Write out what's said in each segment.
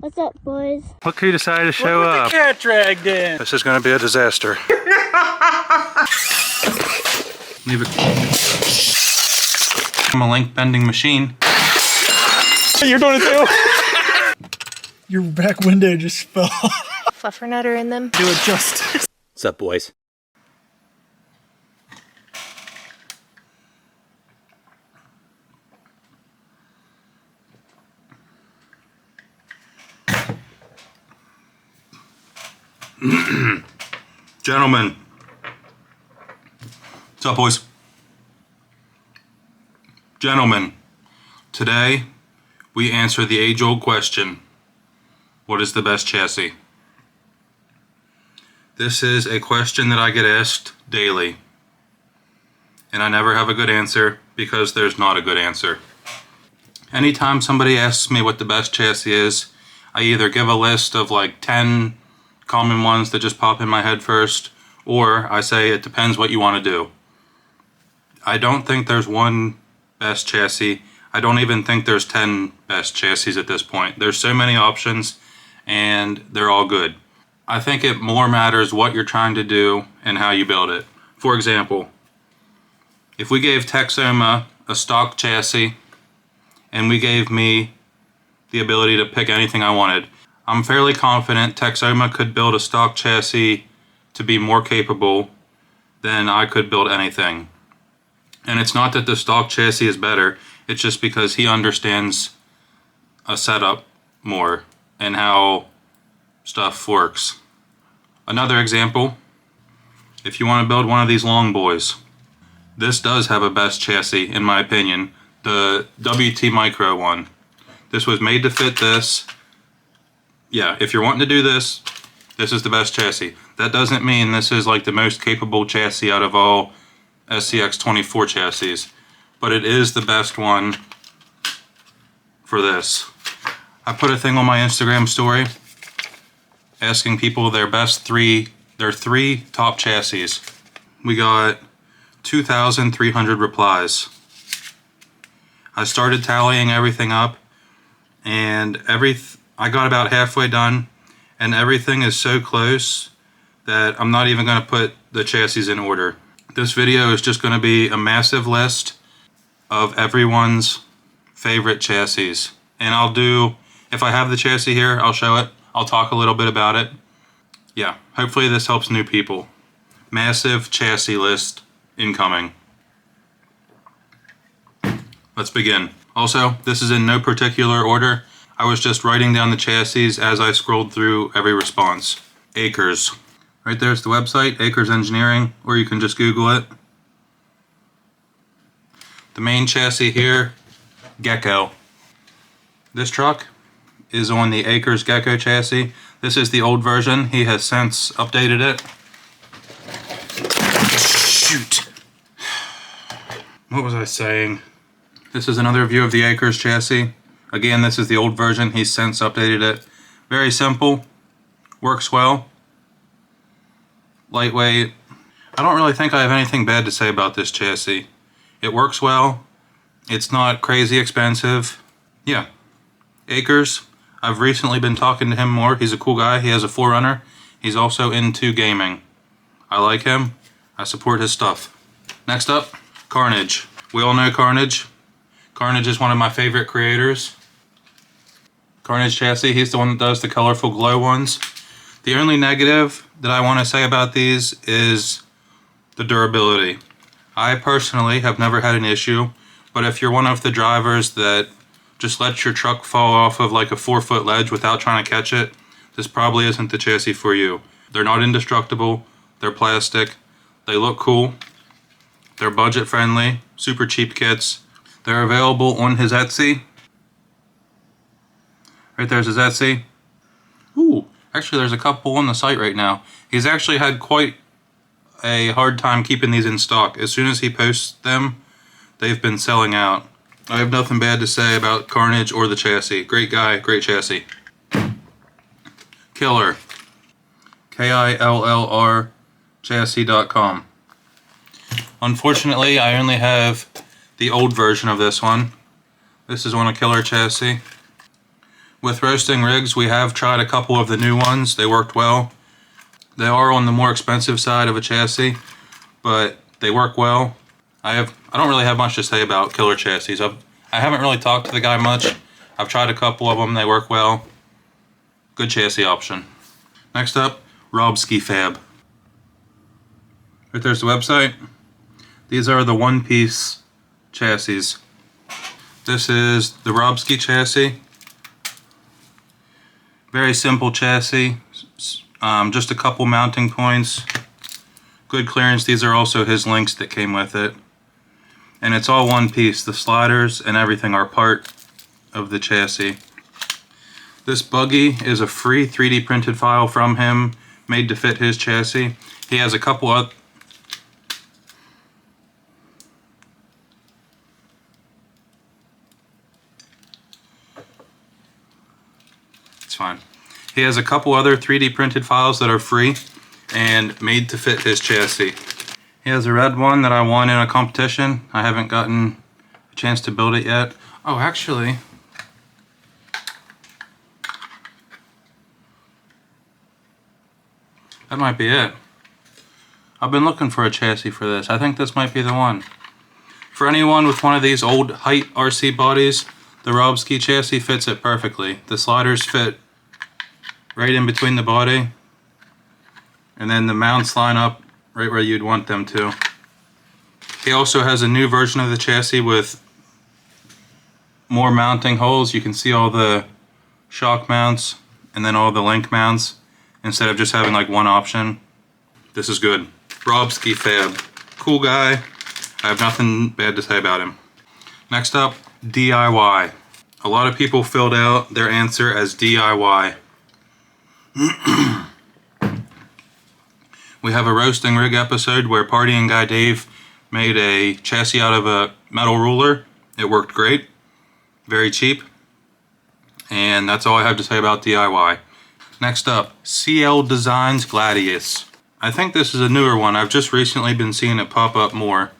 What's up, boys? Look who decided to show up. The cat dragged in. This is going to be a disaster. Leave it. I'm a link bending machine. You're doing it too. Your back window just fell. Fluffernutter in them. Do it justice. What's up, boys? Gentlemen. What's up, boys? Gentlemen, today we answer the age-old question, what is the best chassis? This is a question that I get asked daily, and I never have a good answer because there's not a good answer. Anytime somebody asks me what the best chassis is, I either give a list of like 10 common ones that just pop in my head first, or I say it depends what you want to do. I don't think there's one best chassis. I don't even think there's 10 best chassis at this point. There's so many options and they're all good. I think it more matters what you're trying to do and how you build it. For example, if we gave Texoma a stock chassis and we gave me the ability to pick anything I wanted, I'm fairly confident Texoma could build a stock chassis to be more capable than I could build anything. And it's not that the stock chassis is better, it's just because he understands a setup more and how stuff works. Another example, if you want to build one of these long boys, this does have a best chassis in my opinion, the WT Micro one. This was made to fit this. Yeah, if you're wanting to do this, this is the best chassis. That doesn't mean this is like the most capable chassis out of all SCX24 chassis, but it is the best one for this. I put a thing on my Instagram story asking people their three top chassis. We got 2,300 replies. I started tallying everything up, and I got about halfway done, and everything is so close that I'm not even going to put the chassis in order. This video is just going to be a massive list of everyone's favorite chassis. And I'll do, if I have the chassis here, I'll show it. I'll talk a little bit about it. Yeah, hopefully this helps new people. Massive chassis list incoming. Let's begin. Also, this is in no particular order. I was just writing down the chassis as I scrolled through every response. Akers. Right there's the website, Akers Engineering, or you can just Google it. The main chassis here, Gecko. This truck is on the Akers Gecko chassis. This is the old version. He has since updated it. Shoot. What was I saying? This is another view of the Akers chassis. Again, this is the old version. He's since updated it. Very simple. Works well. Lightweight. I don't really think I have anything bad to say about this chassis. It works well. It's not crazy expensive. Yeah. Akers. I've recently been talking to him more. He's a cool guy. He has a 4Runner. He's also into gaming. I like him. I support his stuff. Next up, Karnage. We all know Karnage. Karnage is one of my favorite creators. Karnage chassis, he's the one that does the colorful glow ones. The only negative that I want to say about these is the durability. I personally have never had an issue, but if you're one of the drivers that just lets your truck fall off of like a 4-foot ledge without trying to catch it, this probably isn't the chassis for you. They're not indestructible, they're plastic, they look cool, they're budget friendly, super cheap kits. They're available on his Etsy. Right there's his Etsy. Ooh, actually there's a couple on the site right now. He's actually had quite a hard time keeping these in stock. As soon as he posts them, they've been selling out. I have nothing bad to say about Karnage or the chassis. Great guy, great chassis. KILLR. KILLR chassis.com. Unfortunately, I only have the old version of this one. This is on a KILLR chassis. With roasting rigs, we have tried a couple of the new ones. They worked well. They are on the more expensive side of a chassis, but they work well. I don't really have much to say about KILLR chassis. I haven't really talked to the guy much. I've tried a couple of them. They work well. Good chassis option. Next up, Robskii Fab. Right there's the website. These are the one-piece chassis. This is the Robskii chassis. Very simple chassis. Just a couple mounting points. Good clearance. These are also his links that came with it. And it's all one piece. The sliders and everything are part of the chassis. This buggy is a free 3D printed file from him, made to fit his chassis. He has a couple of... It's fine. He has a couple other 3D printed files that are free and made to fit his chassis. He has a red one that I won in a competition. I haven't gotten a chance to build it yet. Oh, actually... that might be it. I've been looking for a chassis for this. I think this might be the one. For anyone with one of these old height RC bodies, the Robskii chassis fits it perfectly. The sliders fit right in between the body, and then the mounts line up right where you'd want them to. He also has a new version of the chassis with more mounting holes. You can see all the shock mounts and then all the link mounts, instead of just having like one option. This is good. Robskii Fab. Cool guy. I have nothing bad to say about him. Next up, DIY. A lot of people filled out their answer as DIY. We have a roasting rig episode where Partying Guy Dave made a chassis out of a metal ruler. It worked great. Very cheap. And that's all I have to say about DIY. Next up, CL Designs Gladius. I think this is a newer one. I've just recently been seeing it pop up more.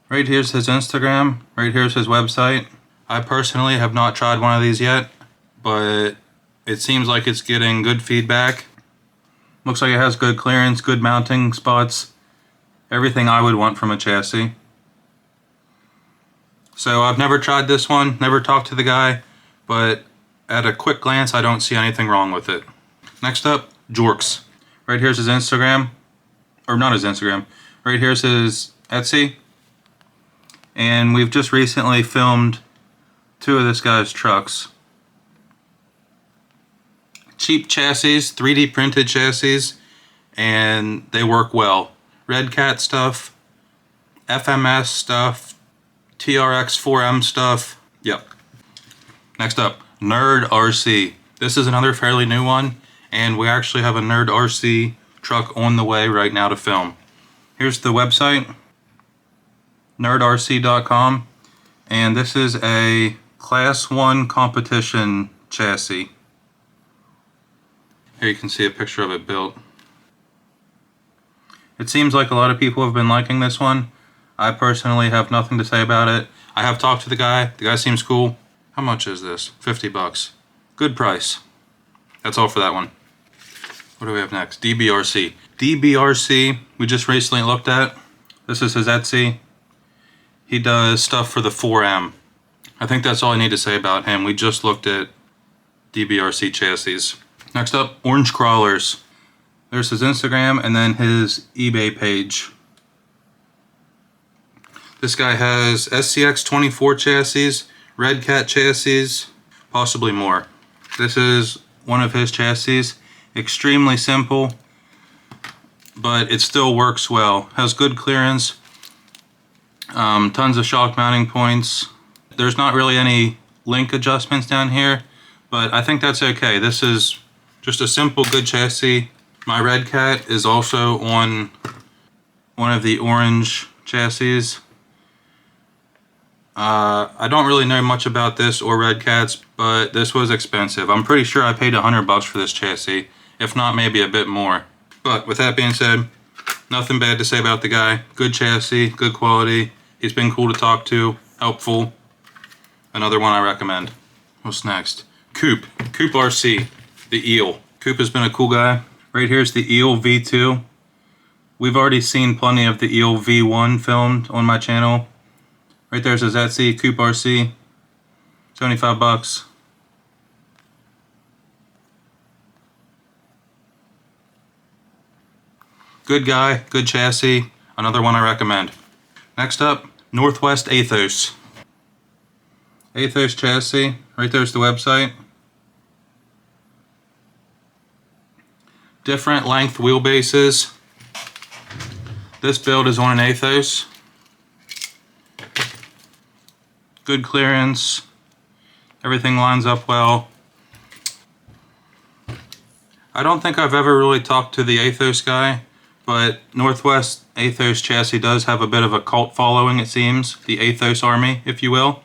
Right here's his Instagram. Right here's his website. I personally have not tried one of these yet, but it seems like it's getting good feedback. Looks like it has good clearance, good mounting spots. Everything I would want from a chassis. So I've never tried this one, never talked to the guy, but at a quick glance, I don't see anything wrong with it. Next up, JoRCs. Right here's his Instagram, or not his Instagram. Right here's his Etsy. And we've just recently filmed two of this guy's trucks. Cheap chassis, 3D printed chassis, and they work well. Red Cat stuff, FMS stuff, TRX 4M stuff. Yep. Next up, NerdRC. This is another fairly new one, and we actually have a NerdRC truck on the way right now to film. Here's the website, NerdRC.com, and this is a Class 1 competition chassis. Here you can see a picture of it built. It seems like a lot of people have been liking this one. I personally have nothing to say about it. I have talked to the guy. The guy seems cool. How much is this? 50 bucks. Good price. That's all for that one. What do we have next? DBRC. DBRC, we just recently looked at. This is his Etsy. He does stuff for the 4M. I think that's all I need to say about him. We just looked at DBRC chassis. Next up, Orange Crawlers. There's his Instagram and then his eBay page. This guy has SCX24 chassis, Red Cat chassis, possibly more. This is one of his chassis. Extremely simple, but it still works well. Has good clearance, tons of shock mounting points. There's not really any link adjustments down here, but I think that's okay. This is just a simple, good chassis. My Red Cat is also on one of the orange chassis. I don't really know much about this or Red Cats, but this was expensive. I'm pretty sure I paid 100 bucks for this chassis, if not maybe a bit more. But with that being said, nothing bad to say about the guy. Good chassis, good quality. He's been cool to talk to, helpful. Another one I recommend. What's next? CoopRC, the eel. Coop has been a cool guy. Right here's the eel V2. We've already seen plenty of the eel V1 filmed on my channel. Right there's his Etsy, CoopRC, 75 bucks. Good guy, good chassis, another one I recommend. Next up, Northwest Athos. Athos chassis, right there's the website. Different length wheelbases. This build is on an Athos. Good clearance, everything lines up well. I don't think I've ever really talked to the Athos guy, but Northwest Athos chassis does have a bit of a cult following, it seems. The Athos army, if you will.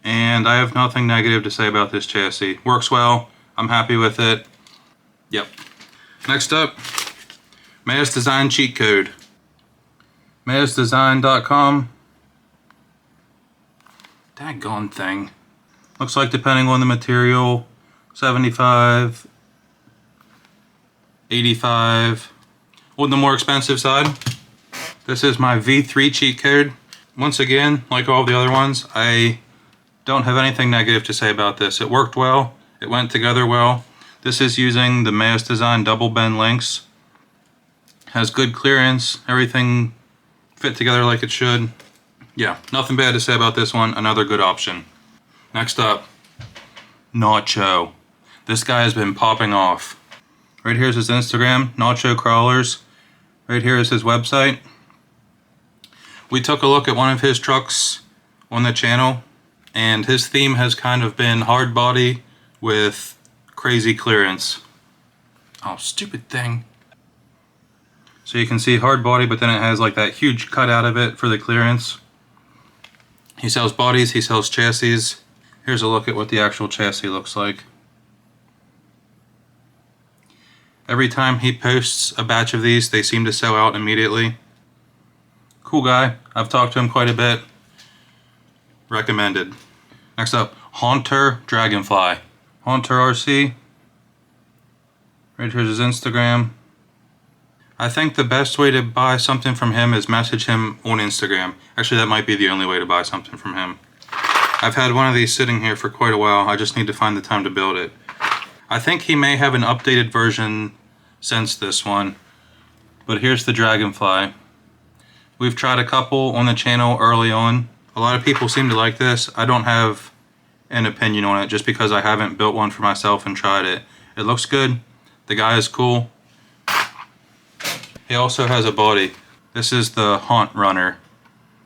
And I have nothing negative to say about this chassis. Works well. I'm happy with it. Yep. Next up, Mazz-Design cheat code. Mazz-Design.com. Daggone thing. Looks like depending on the material, 75, 85. On the more expensive side, this is my V3 cheat code. Once again, like all the other ones, I don't have anything negative to say about this. It worked well. It went together well. This is using the Mazz-Design double bend links. Has good clearance. Everything fit together like it should. Yeah, nothing bad to say about this one. Another good option. Next up, Nacho. This guy has been popping off. Right here's his Instagram, Nacho Crawlers. Right here is his website. We took a look at one of his trucks on the channel, and his theme has kind of been hard body with crazy clearance. Oh, stupid thing. So you can see hard body, but then it has like that huge cut out of it for the clearance. He sells bodies, he sells chassis. Here's a look at what the actual chassis looks like. Every time he posts a batch of these, they seem to sell out immediately. Cool guy. I've talked to him quite a bit. Recommended. Next up, Haunter Dragonfly. Haunter RC. Right here's his Instagram. I think the best way to buy something from him is message him on Instagram. Actually, that might be the only way to buy something from him. I've had one of these sitting here for quite a while. I just need to find the time to build it. I think he may have an updated version since this one. But here's the Dragonfly. We've tried a couple on the channel early on. A lot of people seem to like this. I don't have an opinion on it just because I haven't built one for myself and tried it. It looks good. The guy is cool. He also has a body. This is the Haunt Runner.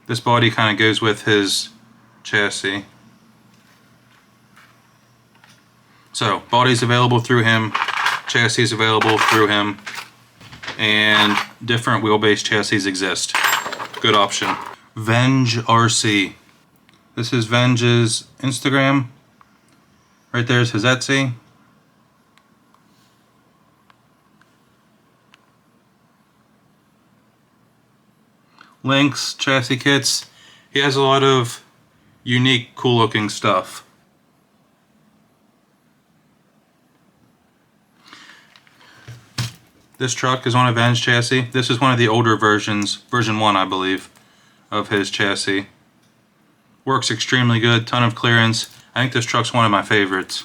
This body kind of goes with his chassis. So, body's available through him, chassis is available through him, and different wheelbase chassis exist. Good option. VengRC. This is Veng's Instagram. Right there's his Etsy. Links, chassis kits. He has a lot of unique, cool looking stuff. This truck is on a Veng chassis. This is one of the older versions, version 1 I believe, of his chassis. Works extremely good, ton of clearance. I think this truck's one of my favorites.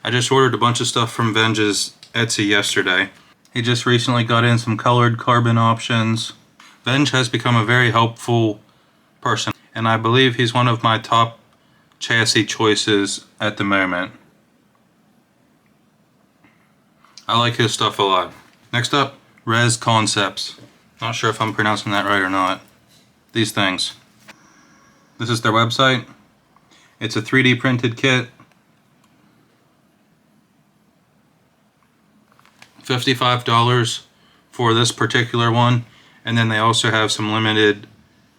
I just ordered a bunch of stuff from Veng's Etsy yesterday. He just recently got in some colored carbon options. Veng has become a very helpful person, and I believe he's one of my top chassis choices at the moment. I like his stuff a lot. Next up, Res Concepts. Not sure if I'm pronouncing that right or not. These things. This is their website. It's a 3D printed kit. $55 for this particular one. And then they also have some limited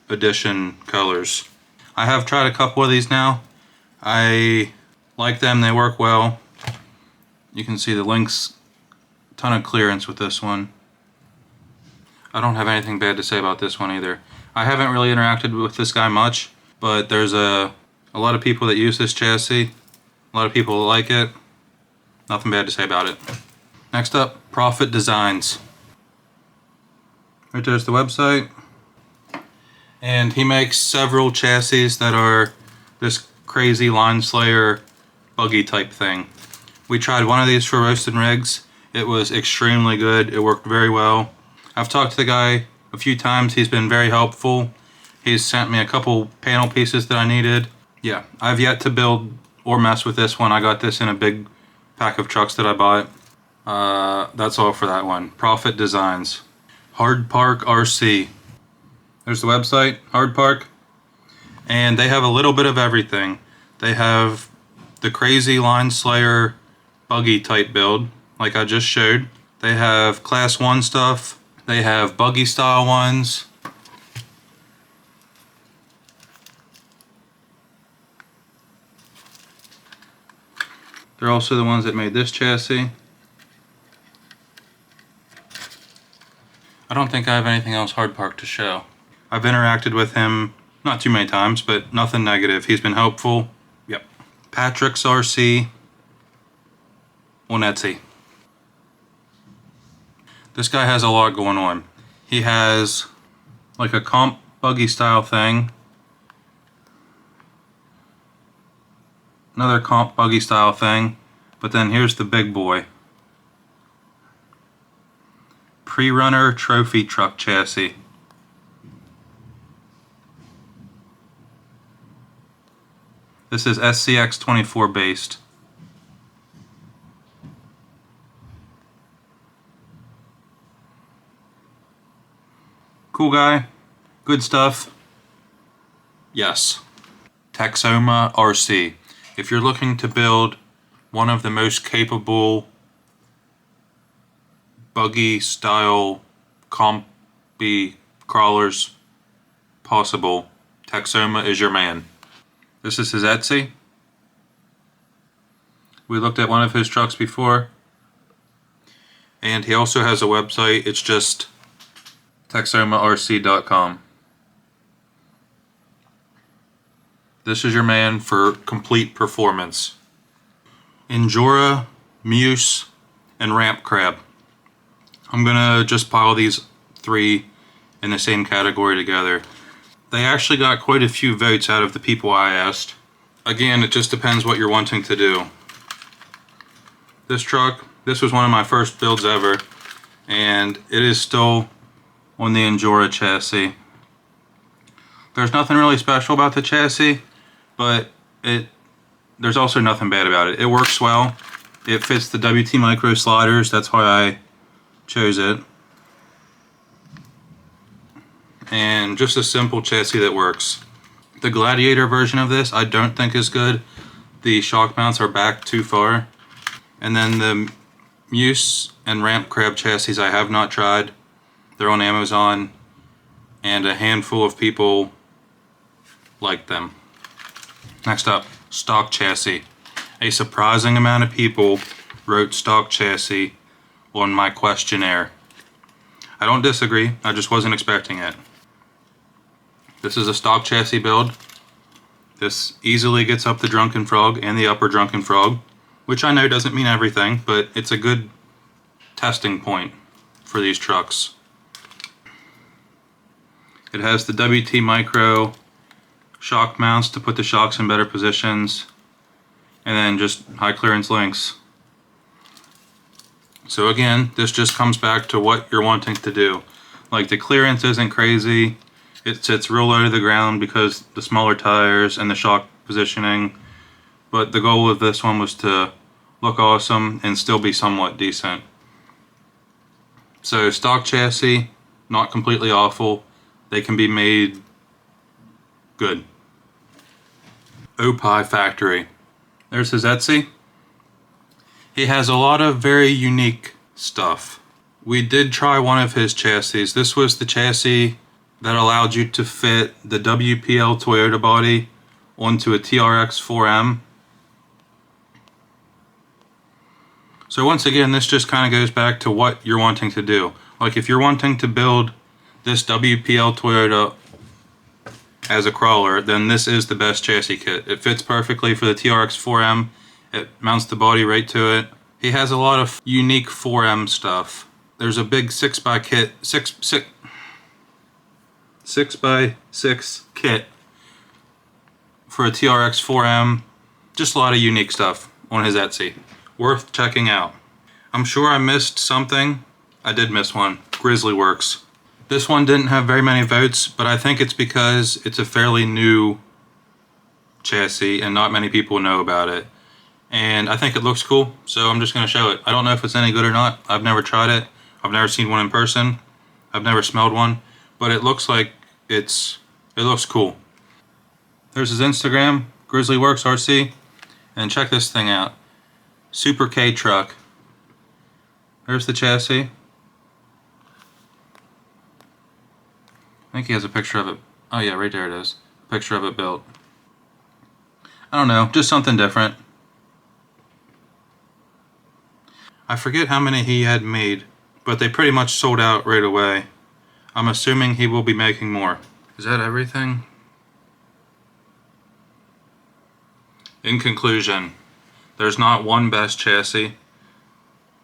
edition colors. I have tried a couple of these now. I like them, they work well. You can see the links, ton of clearance with this one. I don't have anything bad to say about this one either. I haven't really interacted with this guy much, but there's a A lot of people that use this chassis, a lot of people that like it. Nothing bad to say about it. Next up, Profit Designs. Right there's the website. And he makes several chassis that are this crazy line slayer buggy type thing. We tried one of these for roasting rigs. It was extremely good. It worked very well. I've talked to the guy a few times. He's been very helpful. He's sent me a couple panel pieces that I needed. Yeah, I've yet to build or mess with this one. I got this in a big pack of trucks that I bought. That's all for that one. Profit Designs. Hardpark RC. There's the website, Hardpark. And they have a little bit of everything. They have the crazy line slayer buggy type build, like I just showed. They have class 1 stuff. They have buggy style ones. They're also the ones that made this chassis. I don't think I have anything else Hardpark to show. I've interacted with him not too many times, but nothing negative. He's been helpful. Yep. PatriksRC on Etsy. This guy has a lot going on. He has like a comp buggy style thing. Another comp buggy style thing. But then here's the big boy. Pre-runner trophy truck chassis. This is SCX24 based. Cool guy. Good stuff. Yes. Texoma RC. If you're looking to build one of the most capable buggy style compy crawlers possible, Texoma is your man. This is his Etsy. We looked at one of his trucks before. And he also has a website. It's just TexomaRC.com. This is your man for complete performance. Injora, Meus, and Rampcrab. I'm gonna just pile these 3 in the same category together. They actually got quite a few votes out of the people I asked. Again, it just depends what you're wanting to do. This truck, this was one of my first builds ever, and it is still on the Injora chassis. There's nothing really special about the chassis, but there's also nothing bad about it. It works well. It fits the WT Micro sliders, that's why I chose it. And just a simple chassis that works. The Gladiator version of this I don't think is good. The shock mounts are back too far. And then the Meus and Rampcrab chassis I have not tried. They're on Amazon, and a handful of people like them. Next up, stock chassis. A surprising amount of people wrote stock chassis on my questionnaire. I don't disagree, I just wasn't expecting it. This is a stock chassis build. This easily gets up the Drunken Frog and the upper Drunken Frog, which I know doesn't mean everything, but it's a good testing point for these trucks. It has the WT Micro shock mounts to put the shocks in better positions, and then just high clearance links. So again, this just comes back to what you're wanting to do. Like, the clearance isn't crazy. It sits real low to the ground because the smaller tires and the shock positioning. But the goal of this one was to look awesome and still be somewhat decent. So stock chassis, not completely awful. They can be made good. Oppai Factory. There's his Etsy. He has a lot of very unique stuff. We did try one of his chassis. This was the chassis that allowed you to fit the WPL Toyota body onto a TRX 4M. So once again, this just kind of goes back to what you're wanting to do. Like, if you're wanting to build this WPL Toyota as a crawler, then this is the best chassis kit. It fits perfectly for the TRX 4M. It mounts the body right to it. He has a lot of unique 4M stuff. There's a big 6x6 kit for a TRX 4M. Just a lot of unique stuff on his Etsy. Worth checking out. I'm sure I missed something. I did miss one. Grizzlyworks. This one didn't have very many votes, but I think it's because it's a fairly new chassis and not many people know about it. And I think it looks cool, so I'm just going to show it. I don't know if it's any good or not. I've never tried it. I've never seen one in person. I've never smelled one, but it looks like it looks cool. There's his Instagram, Grizzlyworks RC, and check this thing out. Super K truck. There's the chassis. I think he has a picture of it. Oh yeah, right there it is. Picture of it built. I don't know, just something different. I forget how many he had made, but they pretty much sold out right away. I'm assuming he will be making more. Is that everything? In conclusion, there's not one best chassis.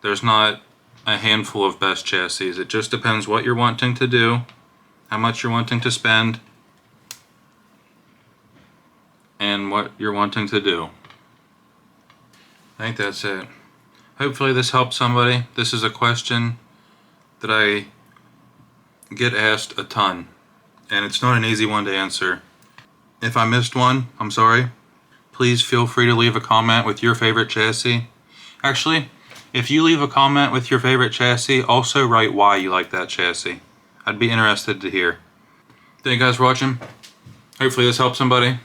There's not a handful of best chassis. It just depends what you're wanting to do, how much you're wanting to spend, and what you're wanting to do. I think that's it. Hopefully this helps somebody. This is a question that I get asked a ton, and it's not an easy one to answer. If I missed one, I'm sorry. Please feel free to leave a comment with your favorite chassis. Actually, if you leave a comment with your favorite chassis, also write why you like that chassis. I'd be interested to hear. Thank you guys for watching. Hopefully this helps somebody.